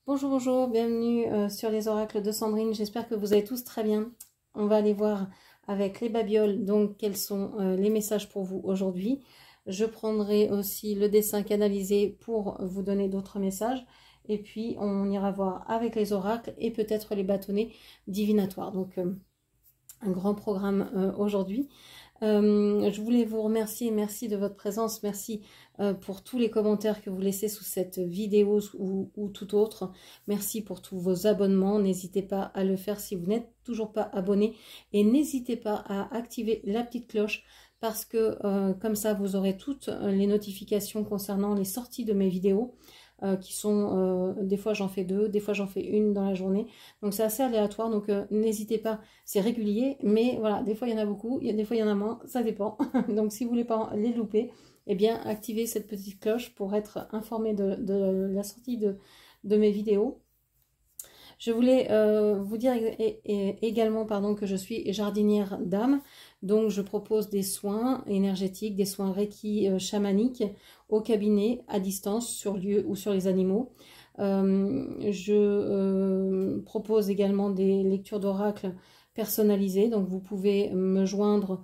Bonjour, bonjour, bienvenue sur les oracles de Sandrine, j'espère que vous allez tous très bien. On va aller voir avec les babioles, donc quels sont les messages pour vous aujourd'hui. Je prendrai aussi le dessin canalisé pour vous donner d'autres messages. Et puis on ira voir avec les oracles et peut-être les bâtonnets divinatoires. Donc un grand programme aujourd'hui. Je voulais vous remercier, merci de votre présence, merci pour tous les commentaires que vous laissez sous cette vidéo ou tout autre. Merci pour tous vos abonnements, n'hésitez pas à le faire si vous n'êtes toujours pas abonné et n'hésitez pas à activer la petite cloche parce que comme ça vous aurez toutes les notifications concernant les sorties de mes vidéos. Qui sont, des fois j'en fais 2, des fois j'en fais 1 dans la journée, donc c'est assez aléatoire, donc n'hésitez pas, c'est régulier, mais voilà, des fois il y en a beaucoup, des fois il y en a moins, ça dépend, donc si vous voulez pas les louper, eh bien activez cette petite cloche pour être informé de la sortie de mes vidéos. Je voulais vous dire également que je suis jardinière d'âme, donc je propose des soins énergétiques, des soins Reiki chamaniques au cabinet, à distance, sur lieu ou sur les animaux. Je propose également des lectures d'oracles personnalisées, donc vous pouvez me joindre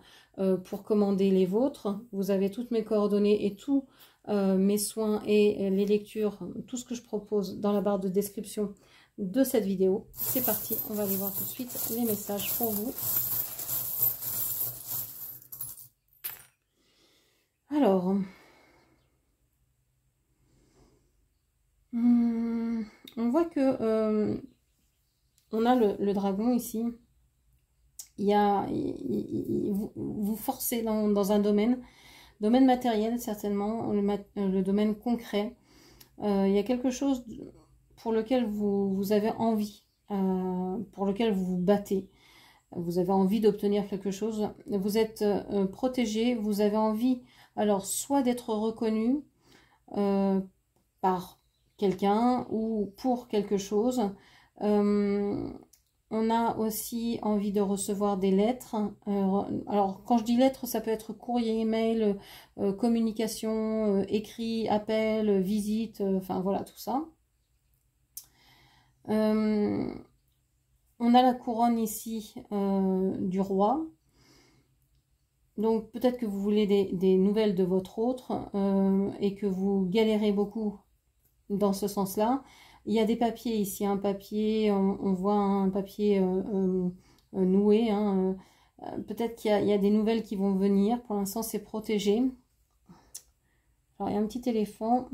pour commander les vôtres. Vous avez toutes mes coordonnées et tous mes soins et les lectures, tout ce que je propose dans la barre de description de cette vidéo. C'est parti, on va aller voir tout de suite les messages pour vous. Alors, on voit que on a le dragon ici. Vous forcez dans un domaine matériel certainement, le domaine concret. Il y a quelque chose pour lequel vous avez envie, pour lequel vous vous battez. Vous avez envie d'obtenir quelque chose. Vous êtes protégé. Vous avez envie, alors, soit d'être reconnu par quelqu'un ou pour quelque chose. On a aussi envie de recevoir des lettres. Alors, quand je dis lettres, ça peut être courrier, email, communication, écrit, appel, visite, enfin voilà, tout ça. On a la couronne ici du roi. Donc peut-être que vous voulez des nouvelles de votre autre et que vous galérez beaucoup dans ce sens-là. Il y a des papiers ici, un papier, on voit un papier noué. Hein, peut-être qu'il y a des nouvelles qui vont venir. Pour l'instant, c'est protégé. Alors, il y a un petit éléphant.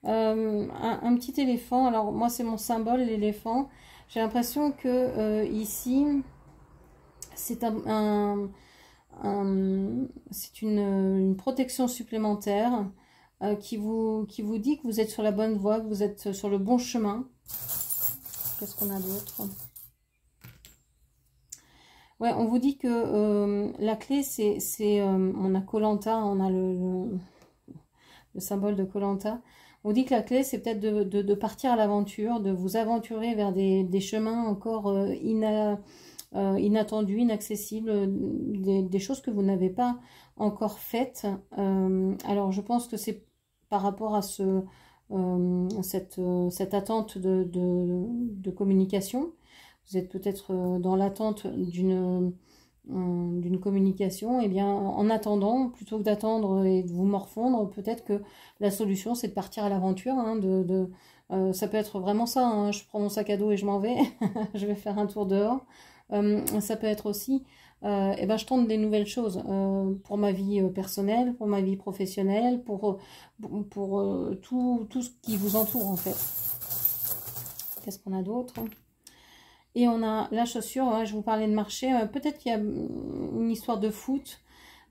Un petit éléphant. Alors, moi, c'est mon symbole, l'éléphant. J'ai l'impression que ici, c'est une protection supplémentaire qui vous dit que vous êtes sur la bonne voie, que vous êtes sur le bon chemin. Qu'est-ce qu'on a d'autre? Ouais, on vous dit que la clé, c'est on a Koh-Lanta, on a le symbole de Koh-Lanta. On dit que la clé, c'est peut-être de partir à l'aventure, de vous aventurer vers des chemins encore inattendus, inaccessibles, des choses que vous n'avez pas encore faites. Alors, je pense que c'est par rapport à cette attente de communication. Vous êtes peut-être dans l'attente d'une communication. Et bien, en attendant, plutôt que d'attendre et de vous morfondre, peut-être que la solution, c'est de partir à l'aventure. Hein, ça peut être vraiment ça. Hein, je prends mon sac à dos et je m'en vais. Je vais faire un tour dehors. Ça peut être aussi, je tente des nouvelles choses pour ma vie personnelle, pour ma vie professionnelle, pour tout ce qui vous entoure en fait. Qu'est-ce qu'on a d'autre? Et on a la chaussure, hein, je vous parlais de marché, peut-être qu'il y a une histoire de foot,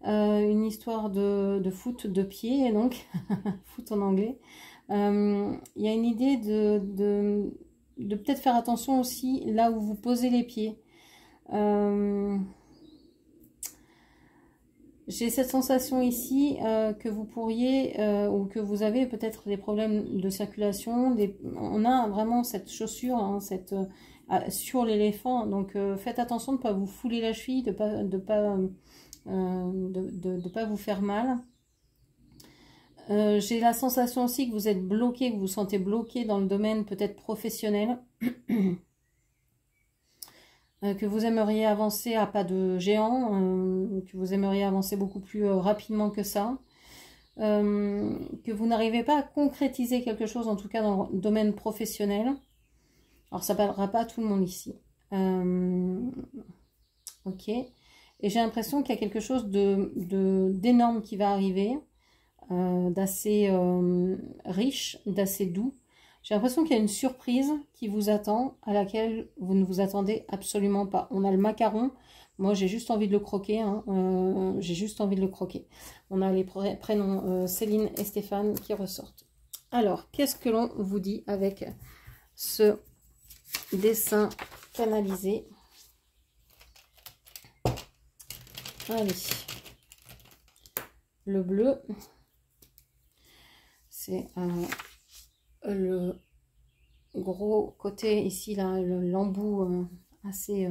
une histoire de foot de pied, donc, foot en anglais. Il y a une idée de peut-être faire attention aussi là où vous posez les pieds. J'ai cette sensation ici que vous pourriez, ou que vous avez peut-être des problèmes de circulation. On a vraiment cette chaussure, hein, sur l'éléphant. Donc faites attention de ne pas vous fouler la cheville, de pas vous faire mal. J'ai la sensation aussi que vous êtes bloqué, que vous vous sentez bloqué dans le domaine peut-être professionnel. Que vous aimeriez avancer à pas de géant, que vous aimeriez avancer beaucoup plus rapidement que ça. Que vous n'arrivez pas à concrétiser quelque chose, en tout cas dans le domaine professionnel. Alors ça ne parlera pas à tout le monde ici. Ok. Et j'ai l'impression qu'il y a quelque chose d'énorme qui va arriver, d'assez riche, d'assez doux. J'ai l'impression qu'il y a une surprise qui vous attend, à laquelle vous ne vous attendez absolument pas. On a le macaron. Moi, j'ai juste envie de le croquer. Hein. J'ai juste envie de le croquer. On a les prénoms Céline et Stéphane qui ressortent. Alors, qu'est-ce que l'on vous dit avec ce dessin canalisé? Allez. Le bleu, c'est le gros côté ici, là, l'embout assez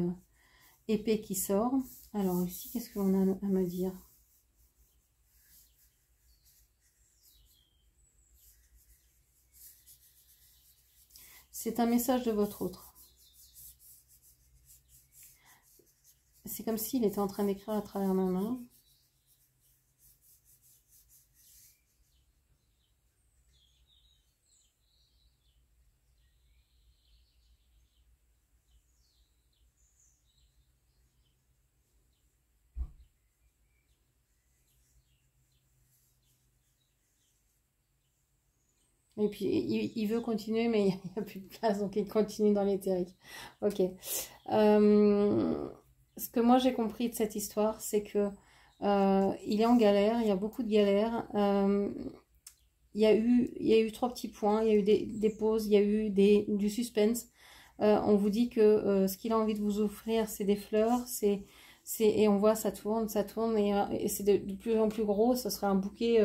épais qui sort. Alors ici, qu'est-ce qu'on a à me dire? C'est un message de votre autre. C'est comme s'il était en train d'écrire à travers ma main. Et puis, il veut continuer, mais il n'y a plus de place, donc il continue dans l'éthérique. Ok. Ce que moi j'ai compris de cette histoire, c'est que il est en galère, il y a beaucoup de galères. Il y a eu trois petits points, il y a eu des pauses, il y a eu du suspense. On vous dit que ce qu'il a envie de vous offrir, c'est des fleurs, et on voit ça tourne, et c'est de plus en plus gros. Ce sera un bouquet.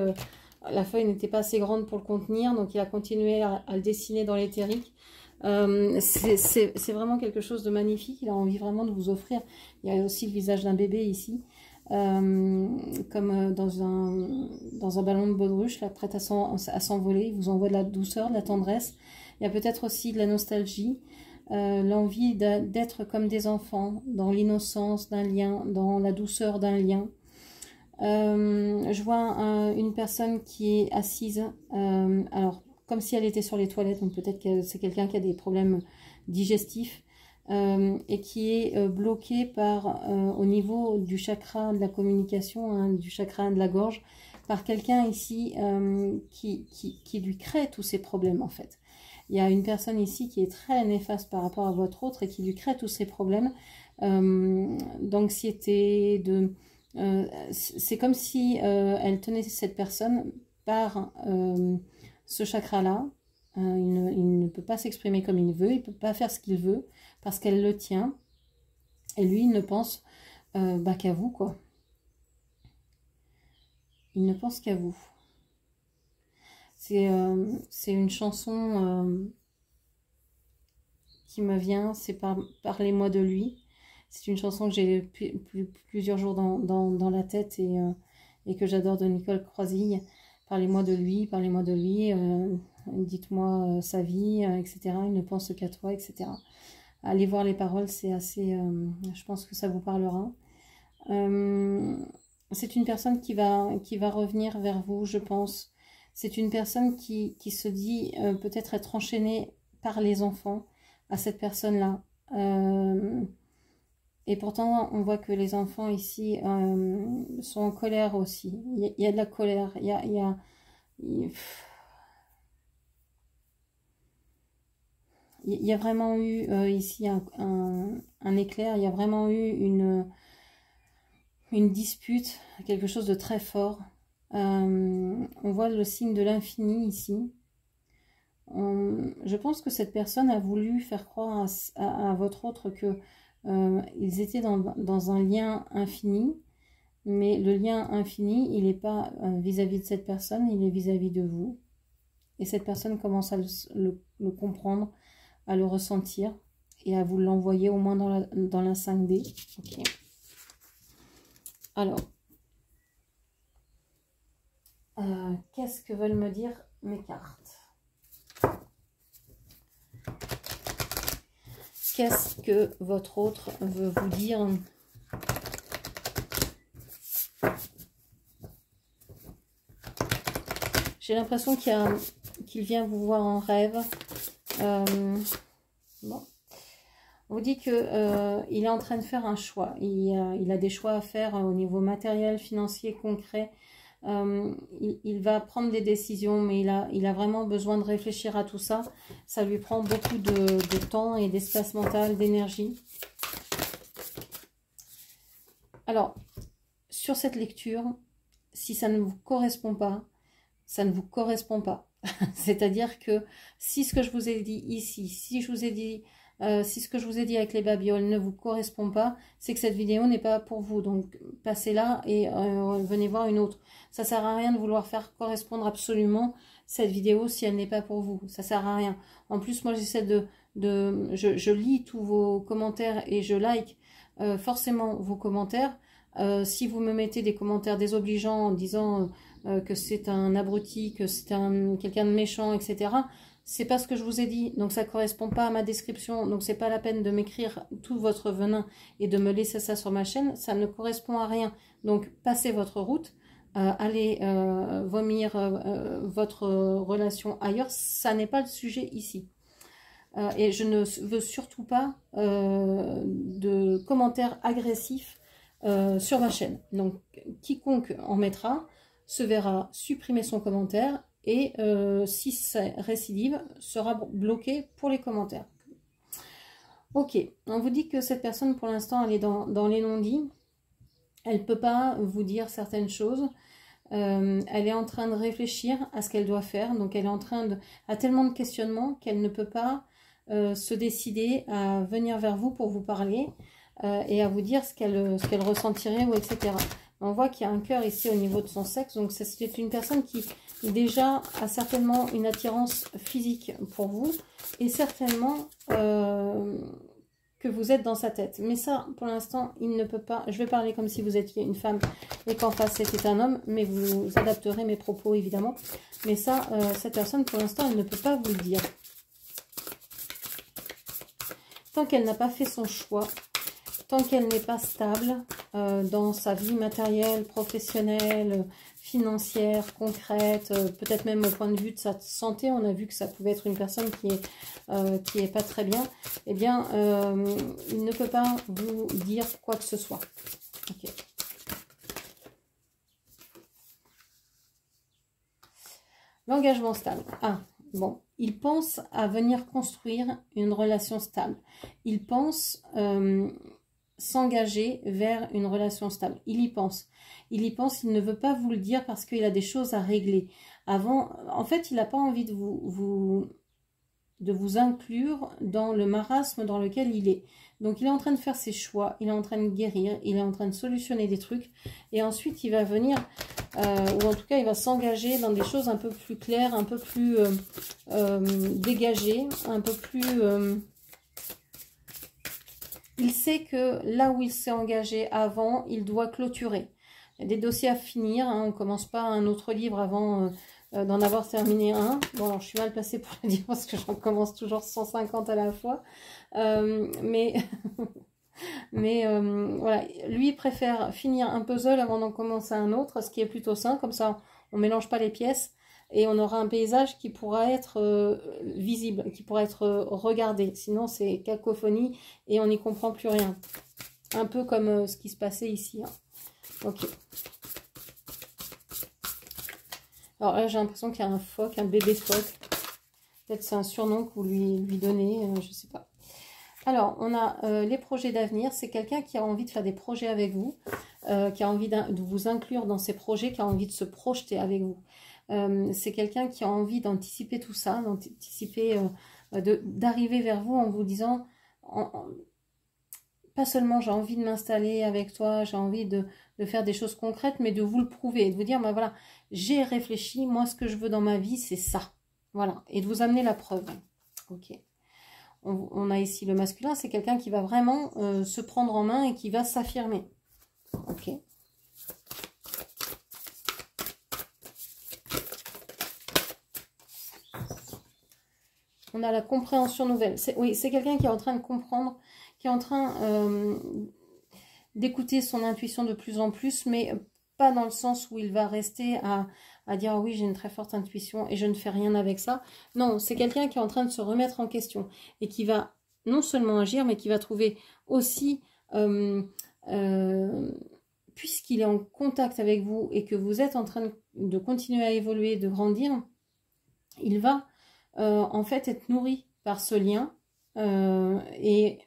La feuille n'était pas assez grande pour le contenir, donc il a continué à le dessiner dans l'éthérique. C'est vraiment quelque chose de magnifique. Il a envie vraiment de vous offrir. Il y a aussi le visage d'un bébé ici, comme dans un ballon de baudruche, là, prête à s'envoler. Il vous envoie de la douceur, de la tendresse. Il y a peut-être aussi de la nostalgie, l'envie d'être comme des enfants, dans l'innocence d'un lien, dans la douceur d'un lien. Je vois une personne qui est assise, alors comme si elle était sur les toilettes, donc peut-être que c'est quelqu'un qui a des problèmes digestifs, et qui est bloqué au niveau du chakra de la communication, hein, du chakra de la gorge, par quelqu'un ici qui lui crée tous ces problèmes en fait. Il y a une personne ici qui est très néfaste par rapport à votre autre et qui lui crée tous ces problèmes d'anxiété, c'est comme si elle tenait cette personne par ce chakra-là. Il ne peut pas s'exprimer comme il veut, il ne peut pas faire ce qu'il veut parce qu'elle le tient. Et lui, il ne pense qu'à vous, quoi. Il ne pense qu'à vous. C'est une chanson qui me vient, c'est Parlez-moi de lui. C'est une chanson que j'ai plusieurs jours dans la tête et que j'adore, de Nicole Croisille. Parlez-moi de lui, dites-moi sa vie, etc. Il ne pense qu'à toi, etc. Allez voir les paroles, c'est assez... je pense que ça vous parlera. C'est une personne qui va revenir vers vous, je pense. C'est une personne qui se dit peut-être être enchaînée par les enfants à cette personne-là. Et pourtant, on voit que les enfants ici sont en colère aussi. Il y a de la colère. Il y a vraiment eu ici un éclair. Il y a vraiment eu une dispute, quelque chose de très fort. On voit le signe de l'infini ici. Je pense que cette personne a voulu faire croire à votre autre que ils étaient dans un lien infini, mais le lien infini, il n'est pas vis-à-vis de cette personne, il est vis-à-vis de vous. Et cette personne commence à le comprendre, à le ressentir et à vous l'envoyer au moins dans la 5D. Okay. Alors, Qu'est-ce que veulent me dire mes cartes? Qu'est-ce que votre autre veut vous dire? J'ai l'impression qu'il vient vous voir en rêve. Bon. On vous dit qu'il est en train de faire un choix. Il a des choix à faire au niveau matériel, financier, concret. Il va prendre des décisions, mais il a vraiment besoin de réfléchir à tout ça. Ça lui prend beaucoup de temps et d'espace mental, d'énergie. Alors, sur cette lecture, si ça ne vous correspond pas, ça ne vous correspond pas. C'est-à-dire que si ce que je vous ai dit ici, si ce que je vous ai dit avec les babioles ne vous correspond pas, c'est que cette vidéo n'est pas pour vous. Donc, passez là et venez voir une autre. Ça sert à rien de vouloir faire correspondre absolument cette vidéo si elle n'est pas pour vous. Ça sert à rien. En plus, moi, j'essaie je lis tous vos commentaires et je like forcément vos commentaires. Si vous me mettez des commentaires désobligeants en disant que c'est un abruti, que c'est quelqu'un de méchant, etc., c'est pas ce que je vous ai dit, donc ça correspond pas à ma description, donc c'est pas la peine de m'écrire tout votre venin et de me laisser ça sur ma chaîne, ça ne correspond à rien. Donc passez votre route, allez vomir votre relation ailleurs, ça n'est pas le sujet ici. Et je ne veux surtout pas de commentaires agressifs sur ma chaîne. Donc quiconque en mettra se verra supprimer son commentaire et si c'est récidive, sera bloqué pour les commentaires. Ok, on vous dit que cette personne pour l'instant elle est dans les non-dits, elle ne peut pas vous dire certaines choses, elle est en train de réfléchir à ce qu'elle doit faire, donc elle est a tellement de questionnements qu'elle ne peut pas se décider à venir vers vous pour vous parler et à vous dire ce qu'elle ressentirait ou etc. On voit qu'il y a un cœur ici au niveau de son sexe, donc c'est une personne qui déjà a certainement une attirance physique pour vous et certainement que vous êtes dans sa tête. Mais ça, pour l'instant, il ne peut pas. Je vais parler comme si vous étiez une femme et qu'en face c'était un homme, mais vous adapterez mes propos évidemment. Mais ça, cette personne, pour l'instant, elle ne peut pas vous le dire. Tant qu'elle n'a pas fait son choix, tant qu'elle n'est pas stable dans sa vie matérielle, professionnelle, financière, concrète, peut-être même au point de vue de sa santé, on a vu que ça pouvait être une personne qui est pas très bien, eh bien, il ne peut pas vous dire quoi que ce soit. Okay. L'engagement stable. Ah, bon. Il pense à venir construire une relation stable. Il pense s'engager vers une relation stable. Il y pense. Il y pense, il ne veut pas vous le dire parce qu'il a des choses à régler. En fait, il n'a pas envie de vous inclure dans le marasme dans lequel il est. Donc, il est en train de faire ses choix, il est en train de guérir, il est en train de solutionner des trucs. Et ensuite, il va venir, ou en tout cas, il va s'engager dans des choses un peu plus claires, un peu plus dégagées, un peu plus... il sait que là où il s'est engagé avant, il doit clôturer. Il y a des dossiers à finir, hein, on ne commence pas un autre livre avant d'en avoir terminé un. Bon, alors je suis mal placée pour le dire parce que j'en commence toujours 150 à la fois. Mais voilà, lui préfère finir un puzzle avant d'en commencer un autre, ce qui est plutôt sain, comme ça on ne mélange pas les pièces. Et on aura un paysage qui pourra être visible, qui pourra être regardé. Sinon, c'est cacophonie et on n'y comprend plus rien. Un peu comme ce qui se passait ici. Hein. Ok. Alors là, j'ai l'impression qu'il y a un phoque, un bébé phoque. Peut-être c'est un surnom que vous lui donnez, je ne sais pas. Alors, on a les projets d'avenir. C'est quelqu'un qui a envie de faire des projets avec vous, qui a envie de vous inclure dans ses projets, qui a envie de se projeter avec vous. C'est quelqu'un qui a envie d'anticiper tout ça, d'anticiper, d'arriver vers vous en vous disant, pas seulement j'ai envie de m'installer avec toi, j'ai envie de faire des choses concrètes, mais de vous le prouver, de vous dire, bah voilà, j'ai réfléchi, moi ce que je veux dans ma vie, c'est ça. Voilà, et de vous amener la preuve. Ok. On a ici le masculin, c'est quelqu'un qui va vraiment se prendre en main et qui va s'affirmer. Ok. On a la compréhension nouvelle. Oui, c'est quelqu'un qui est en train de comprendre, qui est en train d'écouter son intuition de plus en plus, mais pas dans le sens où il va rester à dire oui, j'ai une très forte intuition et je ne fais rien avec ça. Non, c'est quelqu'un qui est en train de se remettre en question et qui va non seulement agir, mais qui va trouver aussi, puisqu'il est en contact avec vous et que vous êtes en train de continuer à évoluer, de grandir, il va en fait être nourri par ce lien et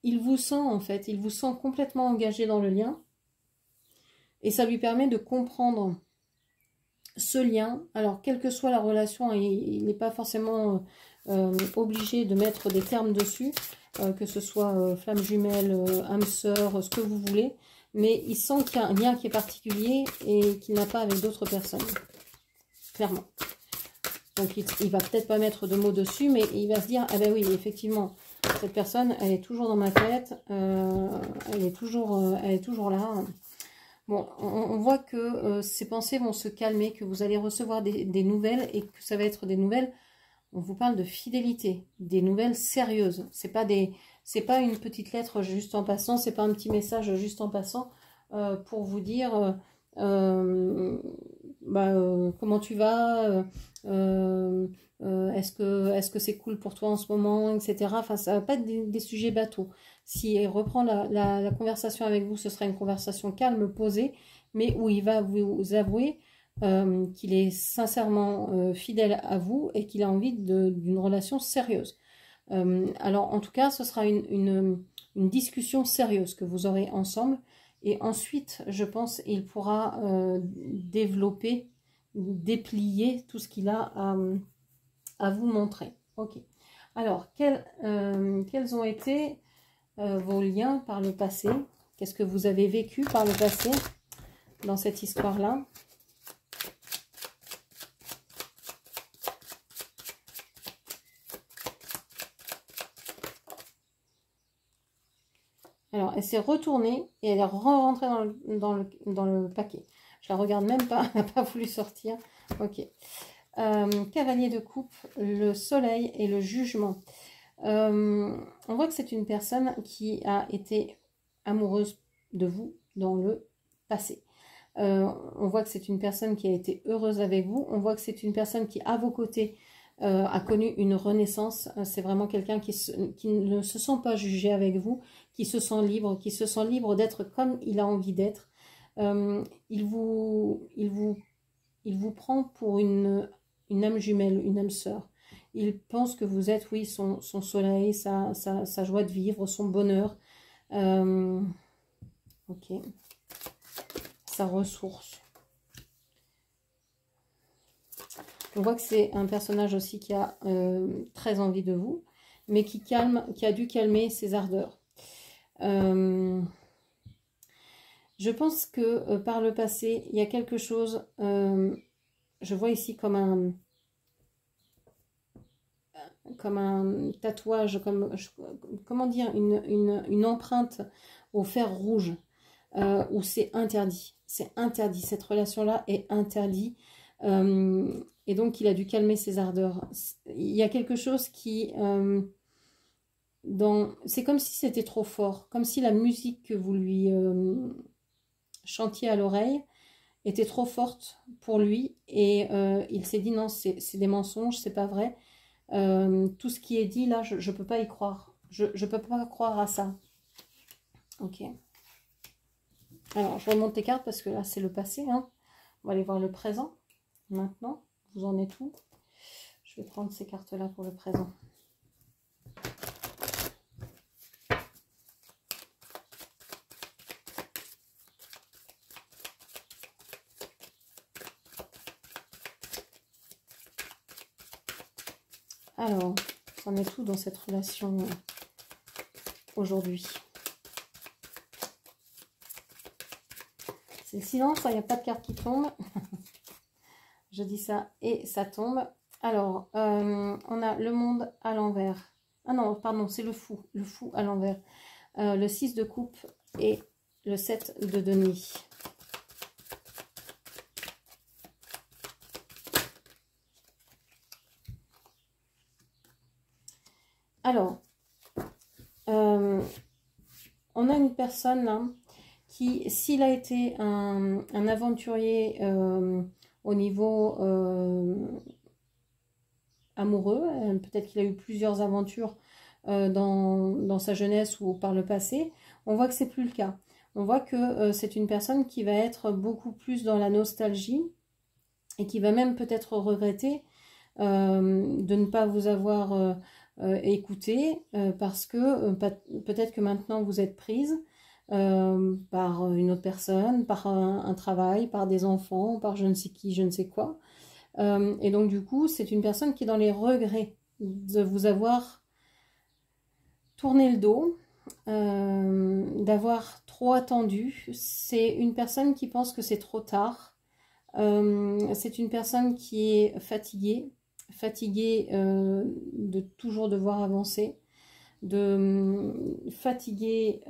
il vous sent en fait, il vous sent complètement engagé dans le lien et ça lui permet de comprendre ce lien. Alors quelle que soit la relation, il n'est pas forcément obligé de mettre des termes dessus, que ce soit flamme jumelle, âme sœur, ce que vous voulez, mais il sent qu'il y a un lien qui est particulier et qu'il n'a pas avec d'autres personnes, clairement. Donc il va peut-être pas mettre de mots dessus, mais il va se dire, ah ben oui, effectivement, cette personne, elle est toujours dans ma tête, elle est toujours là. Bon, on voit que ces pensées vont se calmer, que vous allez recevoir des nouvelles et que ça va être des nouvelles, on vous parle de fidélité, des nouvelles sérieuses. C'est pas une petite lettre juste en passant, c'est pas un petit message juste en passant pour vous dire comment tu vas, est-ce que c'est cool pour toi en ce moment, etc. Enfin, ça va pas être des sujets bateaux. Si il reprend la conversation avec vous, ce sera une conversation calme, posée, mais où il va vous avouer qu'il est sincèrement fidèle à vous et qu'il a envie d'une relation sérieuse. Alors, en tout cas, ce sera une discussion sérieuse que vous aurez ensemble. Et ensuite, je pense, il pourra développer, déplier tout ce qu'il a à vous montrer. Ok. Alors, quels ont été vos liens par le passé? Qu'est-ce que vous avez vécu par le passé dans cette histoire-là? Alors, elle s'est retournée et elle est rentrée dans le paquet. Je la regarde même pas, elle n'a pas voulu sortir. Ok. Cavalier de coupe, le soleil et le jugement. On voit que c'est une personne qui a été amoureuse de vous dans le passé. On voit que c'est une personne qui a été heureuse avec vous. On voit que c'est une personne qui, à vos côtés, a connu une renaissance. C'est vraiment quelqu'un qui ne se sent pas jugé avec vous, qui se sent libre d'être comme il a envie d'être. Il vous prend pour une âme jumelle, une âme sœur. Il pense que vous êtes, oui, son soleil, sa joie de vivre, son bonheur. Ok. Sa ressource. On voit que c'est un personnage aussi qui a très envie de vous, mais qui a dû calmer ses ardeurs. Je pense que par le passé, il y a quelque chose, je vois ici comme un tatouage, comment dire, une empreinte au fer rouge, où c'est interdit. C'est interdit, cette relation-là est interdite. Et donc, il a dû calmer ses ardeurs. Il y a quelque chose qui... c'est comme si c'était trop fort, comme si la musique que vous lui chantiez à l'oreille était trop forte pour lui. Et il s'est dit, non, c'est des mensonges, c'est pas vrai. Tout ce qui est dit, là, je ne peux pas y croire. Je ne peux pas croire à ça. Ok. Alors, je remonte les cartes parce que là, c'est le passé. Hein. On va aller voir le présent. Maintenant, vous en êtes où? Je vais prendre ces cartes-là pour le présent. Alors, vous en êtes où dans cette relation aujourd'hui? C'est le silence, il n'y a pas de carte qui tombe. Je dis ça et ça tombe. Alors, on a le monde à l'envers. Ah non, pardon, c'est le fou à l'envers. Le 6 de coupe et le 7 de denier. Alors, on a une personne là qui, s'il a été un aventurier au niveau amoureux, peut-être qu'il a eu plusieurs aventures dans sa jeunesse ou par le passé, on voit que c'est plus le cas. On voit que c'est une personne qui va être beaucoup plus dans la nostalgie et qui va même peut-être regretter de ne pas vous avoir écouté parce que peut-être que maintenant vous êtes prise par une autre personne, par un travail, par des enfants, par je ne sais qui, je ne sais quoi. Et donc du coup, c'est une personne qui est dans les regrets de vous avoir tourné le dos, d'avoir trop attendu. C'est une personne qui pense que c'est trop tard. C'est une personne qui est fatiguée de toujours devoir avancer, fatiguée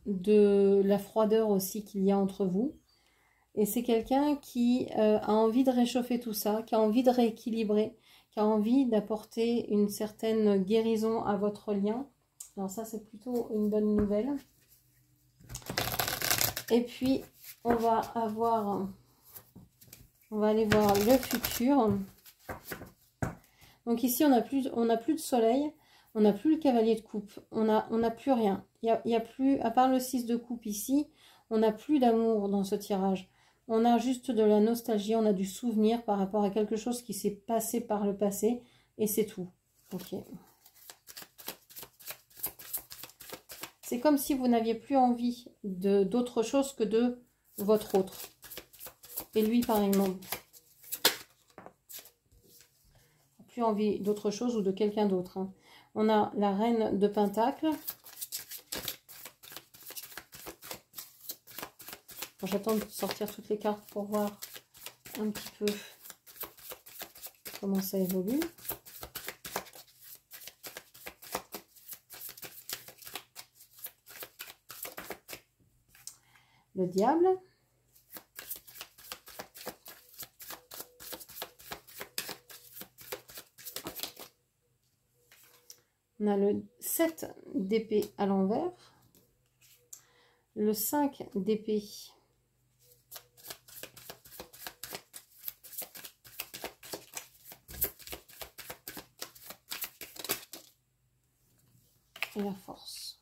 de la froideur aussi qu'il y a entre vous. Et c'est quelqu'un qui a envie de réchauffer tout ça, qui a envie de rééquilibrer, qui a envie d'apporter une certaine guérison à votre lien. Alors ça, c'est plutôt une bonne nouvelle. Et puis, on va aller voir le futur. Donc ici, on n'a plus de soleil, on n'a plus le cavalier de coupe, on n'a plus rien. Il y a plus, à part le 6 de coupe ici, on n'a plus d'amour dans ce tirage. On a juste de la nostalgie, on a du souvenir par rapport à quelque chose qui s'est passé par le passé, et c'est tout. Ok. C'est comme si vous n'aviez plus envie d'autre chose que de votre autre. Et lui, pareillement. Plus envie d'autre chose ou de quelqu'un d'autre. Hein. On a la reine de Pentacle. Bon, j'attends de sortir toutes les cartes pour voir un petit peu comment ça évolue. Le diable. On a le 7 d'épée à l'envers. Le 5 d'épée. Et la force.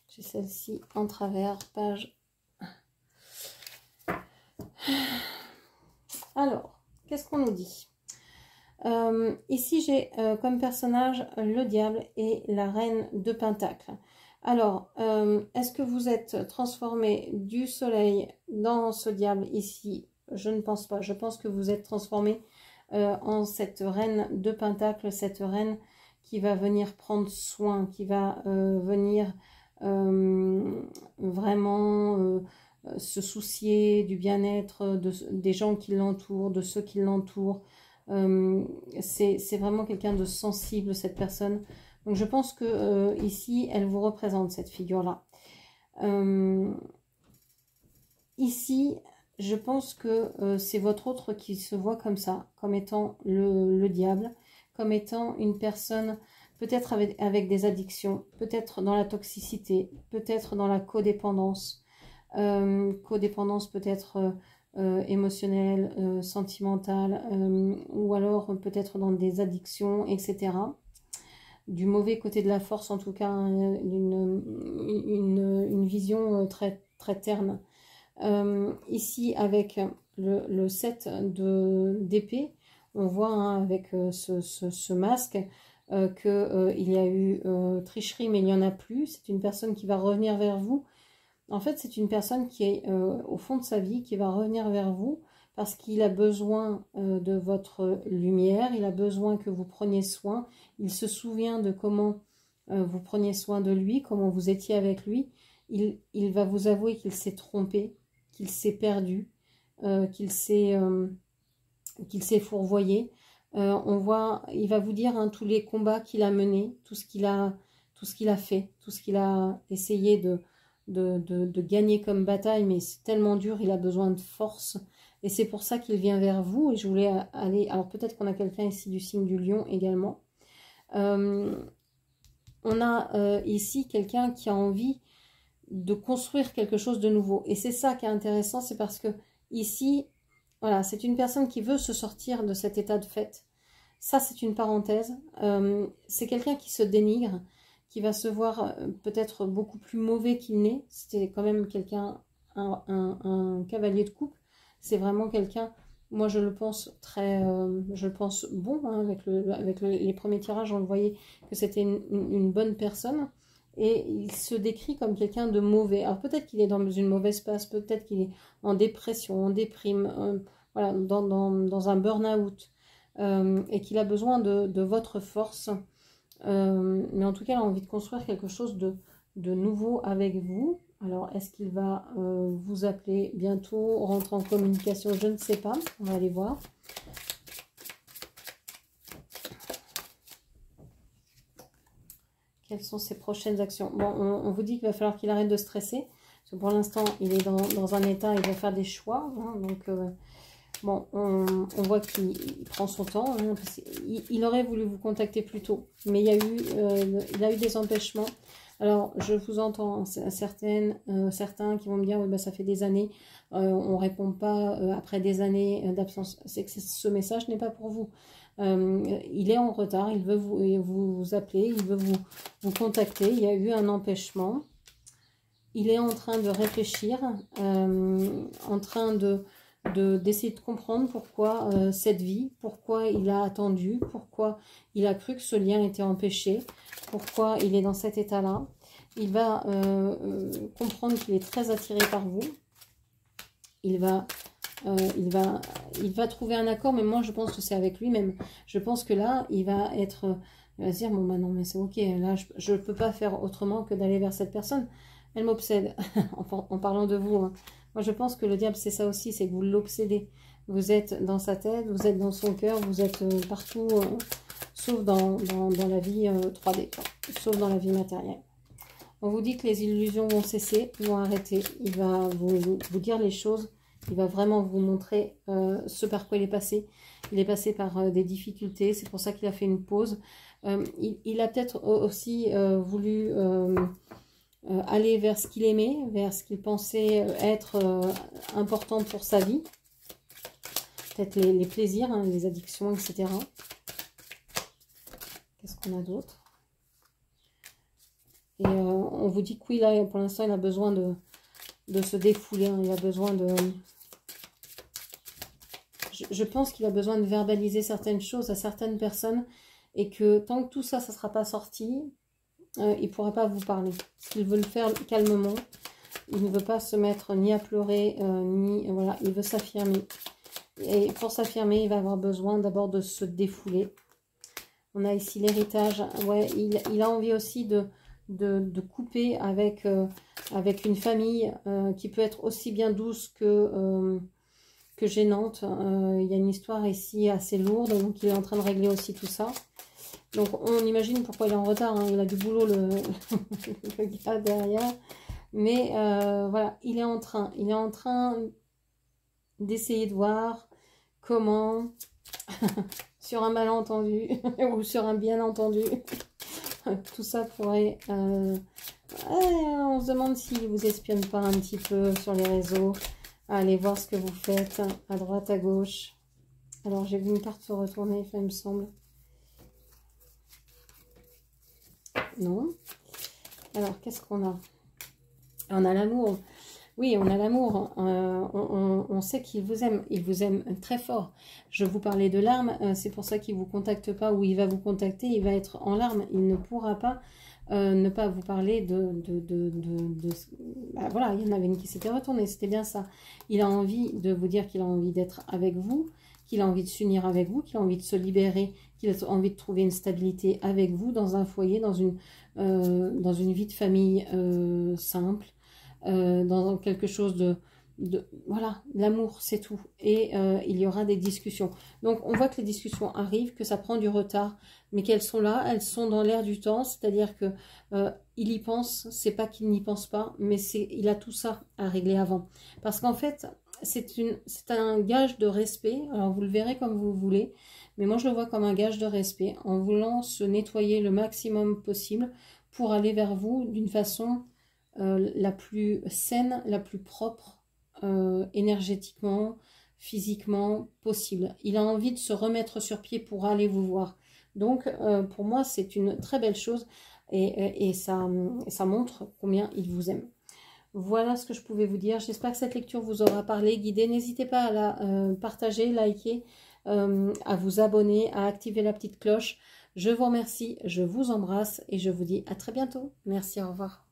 J'ai celle-ci en travers, page. Alors, qu'est-ce qu'on nous dit? Ici, j'ai comme personnage le diable et la reine de Pentacle. Alors, est-ce que vous êtes transformé du soleil dans ce diable ici? Je ne pense pas. Je pense que vous êtes transformé en cette reine de Pentacle, cette reine qui va venir prendre soin, qui va venir vraiment se soucier du bien-être des gens qui l'entourent, de ceux qui l'entourent. C'est vraiment quelqu'un de sensible, cette personne. Donc je pense que ici, elle vous représente, cette figure-là. Ici, je pense que c'est votre autre qui se voit comme ça, comme étant le diable, comme étant une personne peut-être avec des addictions, peut-être dans la toxicité, peut-être dans la codépendance. Codépendance peut-être émotionnelle, sentimentale, ou alors peut-être dans des addictions, etc. Du mauvais côté de la force, en tout cas, une vision très, très terne. Ici, avec le 7 d'épée, on voit hein, avec ce masque qu'il y a eu tricherie, mais il n'y en a plus. C'est une personne qui va revenir vers vous. En fait, c'est une personne qui est au fond de sa vie, qui va revenir vers vous parce qu'il a besoin de votre lumière, il a besoin que vous preniez soin, il se souvient de comment vous preniez soin de lui, comment vous étiez avec lui. Il va vous avouer qu'il s'est trompé, qu'il s'est perdu, qu'il s'est fourvoyé. On voit, il va vous dire hein, tous les combats qu'il a menés, tout ce qu'il a fait, tout ce qu'il a essayé de gagner comme bataille, mais c'est tellement dur, il a besoin de force, Et c'est pour ça qu'il vient vers vous. Et je voulais aller... Alors peut-être qu'on a quelqu'un ici du signe du lion également. On a ici quelqu'un qui a envie de construire quelque chose de nouveau. Et c'est ça qui est intéressant, c'est parce que ici, voilà, c'est une personne qui veut se sortir de cet état de fait. Ça, c'est une parenthèse. C'est quelqu'un qui se dénigre, qui va se voir peut-être beaucoup plus mauvais qu'il n'est. C'était quand même quelqu'un, un cavalier de coupe. C'est vraiment quelqu'un, moi je le pense je le pense bon, hein, avec les premiers tirages, on le voyait que c'était une bonne personne. Et il se décrit comme quelqu'un de mauvais. Alors peut-être qu'il est dans une mauvaise passe, peut-être qu'il est en dépression, en déprime, voilà, dans un burn-out. Et qu'il a besoin de votre force. Mais en tout cas, il a envie de construire quelque chose de nouveau avec vous. Alors, est-ce qu'il va vous appeler bientôt, rentrer en communication? Je ne sais pas. On va aller voir. Quelles sont ses prochaines actions? Bon, on vous dit qu'il va falloir qu'il arrête de stresser. Parce que pour l'instant, il est dans un état, il va faire des choix. Hein, donc... bon, on voit qu'il prend son temps. Hein, il aurait voulu vous contacter plus tôt, mais il a eu des empêchements. Alors, je vous entends certains qui vont me dire, oui, bah, ça fait des années, on ne répond pas après des années d'absence. C'est que ce message n'est pas pour vous. Il est en retard, il veut vous appeler, il veut vous contacter. Il y a eu un empêchement. Il est en train de réfléchir, en train d'essayer de comprendre pourquoi cette vie, pourquoi il a attendu, pourquoi il a cru que ce lien était empêché, pourquoi il est dans cet état-là. Il va comprendre qu'il est très attiré par vous. Il va trouver un accord, mais moi je pense que c'est avec lui-même. Je pense que là, il va se dire, bon bah non, mais c'est ok, là je ne peux pas faire autrement que d'aller vers cette personne. Elle m'obsède, en parlant de vous, hein. Moi, je pense que le diable, c'est ça aussi, c'est que vous l'obsédez. Vous êtes dans sa tête, vous êtes dans son cœur, vous êtes partout, sauf dans la vie 3D, quoi. Sauf dans la vie matérielle. On vous dit que les illusions vont cesser, vont arrêter. Il va vous dire les choses, il va vraiment vous montrer ce par quoi il est passé. Il est passé par des difficultés, c'est pour ça qu'il a fait une pause. Il a peut-être aussi voulu... aller vers ce qu'il aimait, vers ce qu'il pensait être important pour sa vie. Peut-être les plaisirs, hein, les addictions, etc. Qu'est-ce qu'on a d'autre? Et on vous dit que oui, là, pour l'instant, il a besoin de se défouler. Hein, il a besoin de... Je pense qu'il a besoin de verbaliser certaines choses à certaines personnes. Et que tant que tout ça, ça ne sera pas sorti... il ne pourra pas vous parler. S'il veut le faire calmement, il ne veut pas se mettre ni à pleurer, ni... Voilà, il veut s'affirmer. Et pour s'affirmer, il va avoir besoin d'abord de se défouler. On a ici l'héritage. Ouais, il a envie aussi de couper avec une famille qui peut être aussi bien douce que gênante. Il y a une histoire ici assez lourde, donc il est en train de régler aussi tout ça. Donc, on imagine pourquoi il est en retard. Hein. Il a du boulot, le gars derrière. Mais voilà, il est en train d'essayer de voir comment, sur un malentendu ou sur un bien entendu, tout ça pourrait... on se demande s'il ne vous espionne pas un petit peu sur les réseaux. Allez voir ce que vous faites, à droite, à gauche. Alors, j'ai vu une carte se retourner, il me semble. Non. Alors, qu'est-ce qu'on a? On a l'amour. Oui, on a l'amour. On sait qu'il vous aime. Il vous aime très fort. Je vous parlais de larmes. C'est pour ça qu'il ne vous contacte pas ou il va vous contacter. Il va être en larmes. Il ne pourra pas ne pas vous parler bah, voilà, il y en avait une qui s'était retournée. C'était bien ça. Il a envie de vous dire qu'il a envie d'être avec vous, qu'il a envie de s'unir avec vous, qu'il a envie de se libérer, qu'il a envie de trouver une stabilité avec vous dans un foyer, dans une vie de famille simple, dans quelque chose voilà, l'amour, c'est tout. Et il y aura des discussions. Donc, on voit que les discussions arrivent, que ça prend du retard, mais qu'elles sont là, elles sont dans l'air du temps, c'est-à-dire que il y pense, c'est pas qu'il n'y pense pas, mais il a tout ça à régler avant. Parce qu'en fait, c'est un gage de respect. Alors, vous le verrez comme vous voulez, mais moi, je le vois comme un gage de respect en voulant se nettoyer le maximum possible pour aller vers vous d'une façon la plus saine, la plus propre, énergétiquement, physiquement possible. Il a envie de se remettre sur pied pour aller vous voir. Donc, pour moi, c'est une très belle chose et ça montre combien il vous aime. Voilà ce que je pouvais vous dire. J'espère que cette lecture vous aura parlé, guidé. N'hésitez pas à la partager, liker, à vous abonner, à activer la petite cloche. Je vous remercie, je vous embrasse et je vous dis à très bientôt. Merci, au revoir.